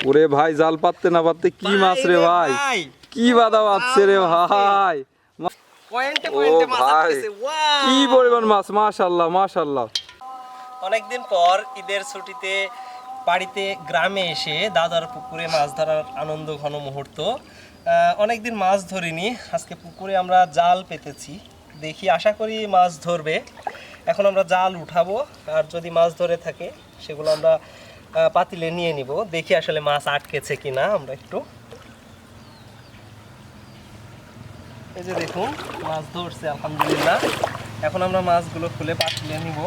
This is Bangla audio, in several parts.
ওরে ভাই জাল পাততে না পাততে কি মাছ রে ভাই, কি বাদা পাচ্ছে রে ভাই। ও ভাই কি পরিমাণ মাছ, মাশাআল্লাহ মাশাআল্লাহ। অনেকদিন পর ঈদের ছুটিতে বাড়িতে গ্রামে এসে দাদার পুকুরে মাছ ধরার আনন্দ ঘন মুহূর্ত। অনেকদিন মাছ ধরিনি, আজকে পুকুরে আমরা জাল পেতেছি, দেখি আশা করি মাছ ধরবে। এখন আমরা জাল উঠাবো, আর যদি মাছ ধরে থাকে সেগুলো আমরা পাতিলে নিয়ে নিব, দেখি আসলে মাছ আটকেছে কিনা। আমরা একটু এই যে দেখুন মাছ ধরছে আলহামদুলিল্লাহ। এখন আমরা মাছগুলো খুলে পাতিলে নিব।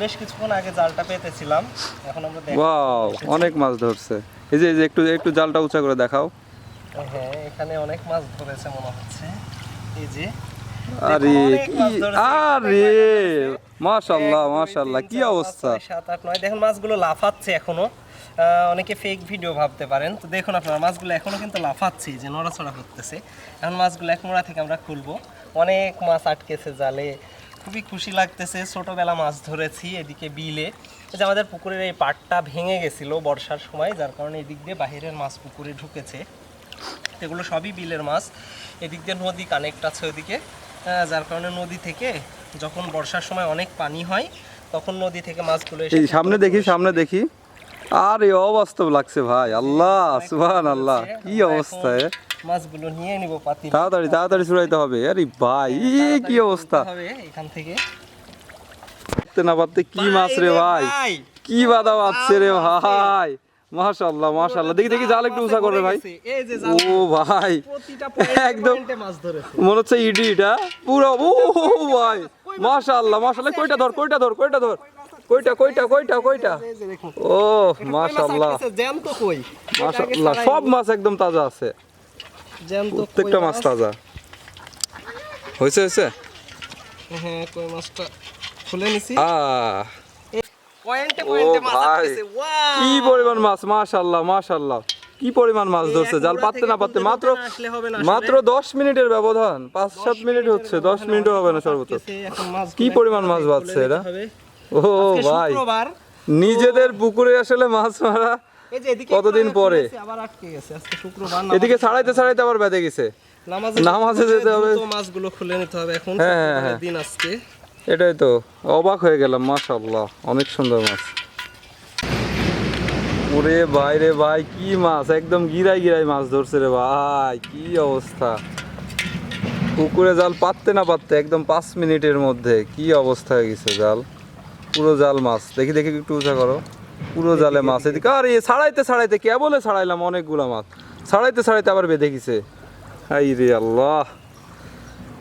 বেশ কিছুক্ষণ আগে জালটা পেতেছিলাম, এখন আমরা দেখব। ওয়াও অনেক মাছ ধরছে। এই যে একটু একটু জালটা উঁচা করে দেখাও। হ্যাঁ এখানে অনেক মাছ ধরেছে মনে হচ্ছে। এই যে আরে আরে মাশাআল্লাহ মাশাআল্লাহ, কি অবস্থা। 7 8 9 দেখুন মাছগুলো লাফাচ্ছে এখনো। অনেকে ফেক ভিডিও ভাবতে পারেন, তো দেখুন আপনারা মাছগুলো এখনো কিন্তু লাফাচ্ছে, যে নড়াচড়া করতেছে। এখন মাছগুলো এক মোড়া থেকে আমরা খুলবো। অনেক মাছ আটকেছে জালে, খুবই খুশি লাগতেছে। ছোটবেলা মাছ ধরেছি এদিকে বিলে, যে আমাদের পুকুরের এই পাড়টা ভেঙে গেছিল বর্ষার সময়, যার কারণে এদিক দিয়ে বাহিরের মাছ পুকুরে ঢুকেছে। এগুলো সবই বিলের মাছ। এদিক দিয়ে নদী কানেক্ট আছে ওদিকে, যার কারণে নদী থেকে যখন বর্ষার সময় অনেক পানি হয় তখন নদী থেকে মাছগুলো এসে সামনে দেখি সামনে দেখি। আরে অবাস্তব লাগছে ভাই, আল্লাহ সুবহানাল্লাহ, কি অবস্থা। মাছগুলো নিয়ে নিব পাতিলে, তাড়াতাড়ি তাড়াতাড়ি ছুড়াইতে হবে। আরে ভাই কি অবস্থা, এখান থেকে পাততে না পাততে কি মাছ রে ভাই, কি বাদা পাচ্ছে রে ভাই। মাশাআল্লাহ মাশাআল্লাহ, দেখি দেখি জাল একটু উঁচা করে ভাই। ও ভাই একদম মনে হচ্ছে ইডি, এটা পুরো। ও ভাই মাশাআল্লাহ মাশাআল্লাহ, কয়টা ধর কয়টা ধর কয়টা ধর, কয়টা কয়টা কয়টা কয়টা। ও মাশাআল্লাহ মাশাআল্লাহ, সব মাছ একদম তাজা আছে, প্রত্যেকটা মাছ তাজা। হয়েছে হয়েছে। হ্যাঁ কই মাছটা খুলে নিছি। ও ভাই কি পরিমাণ মাছ, মাশাআল্লাহ মাশাআল্লাহ, কি পরিমাণ মাছ ধরছে। জাল পাততে না পাততে মাত্র 10 মিনিটের ব্যবধান, 5-7 মিনিট হচ্ছে, 10 মিনিটও হবে না সর্বোচ্চ। কি পরিমাণ মাছ বাজছে এরা। ও ভাই নিজেদের পুকুরে আসলে মাছ মারা কতদিন পরে। এদিকে ছাড়াইতে ছাড়াইতে আবার বেঁধে গেছে, নামাজে যেতে হবে, মাছগুলো খুলে নিতে হবে এখন। হ্যাঁ দিন আজকে এটাই তো, অবাক হয়ে গেলাম। মাশাআল্লাহ অনেক সুন্দর মাছ। ওরে ভাই রে ভাই, কি মাছ, একদম গিরাই গিরাই মাছ ধরছে রে ভাই, কি অবস্থা। পুকুরে জাল পাততে না পাততে একদম 5 মিনিটের মধ্যে কি অবস্থা হয়ে গেছে। জাল পুরো জাল মাছ, দেখি দেখি একটু উঁচা করো। পুরো জালে মাছ এদিকে। আর ছাড়াইতে ছাড়াইতে কেবলে ছাড়াইলাম অনেকগুলো মাছ, ছাড়াইতে ছাড়াইতে আবার বেঁধে গেছে। হাই রে আল্লাহ,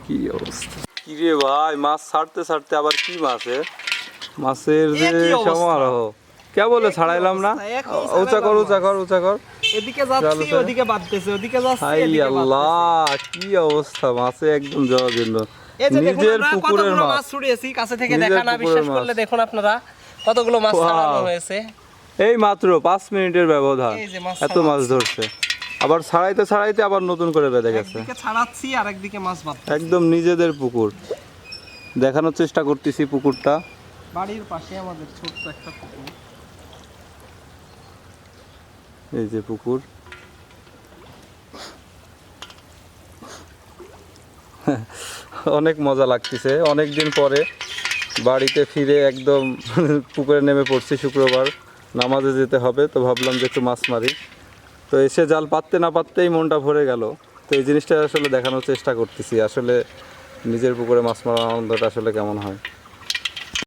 কি অবস্থা। কি রে ভাই মাছ ছাড়তে ছাড়তে আবার কি মাছে, মাছের যে সমারোহ। কেবলে ছাড়াইলাম না, উঁচা কর উঁচা কর উঁচা কর। এদিকে যাচ্ছি ওদিকে বাঁধতেছে, ওদিকে যাচ্ছি হাই আল্লাহ, কি অবস্থা। মাছে একদম জরাজীর্ণ। নিজের পুকুরের মাছ ছুড়িয়েছি, কাছে থেকে দেখা না বিশ্বাস করলে দেখুন আপনারা কতগুলো মাছ ছাড়ানো হয়েছে। এই মাত্র 5 মিনিটের ব্যবধান এত মাছ ধরছে। আবার ছাড়াইতে ছাড়াইতে আবার নতুন করে বেঁধে গেছে। একদিকে ছাড়াচ্ছি আর একদিকে মাছ বাঁধছি। একদম নিজেদের পুকুর, দেখানোর চেষ্টা করতেছি পুকুরটা। বাড়ির পাশে আমাদের ছোট্ট একটা পুকুর, এই যে পুকুর। অনেক মজা লাগতেছে, অনেক দিন পরে বাড়িতে ফিরে একদম পুকুরে নেমে পড়ছি। শুক্রবার নামাজে যেতে হবে, তো ভাবলাম যে একটু মাছ মারি। তো এসে জাল পাততে না পাততেই মনটা ভরে গেল। তো এই জিনিসটা আসলে দেখানোর চেষ্টা করতেছি, আসলে নিজের পুকুরে মাছ মারার আনন্দটা আসলে কেমন হয়।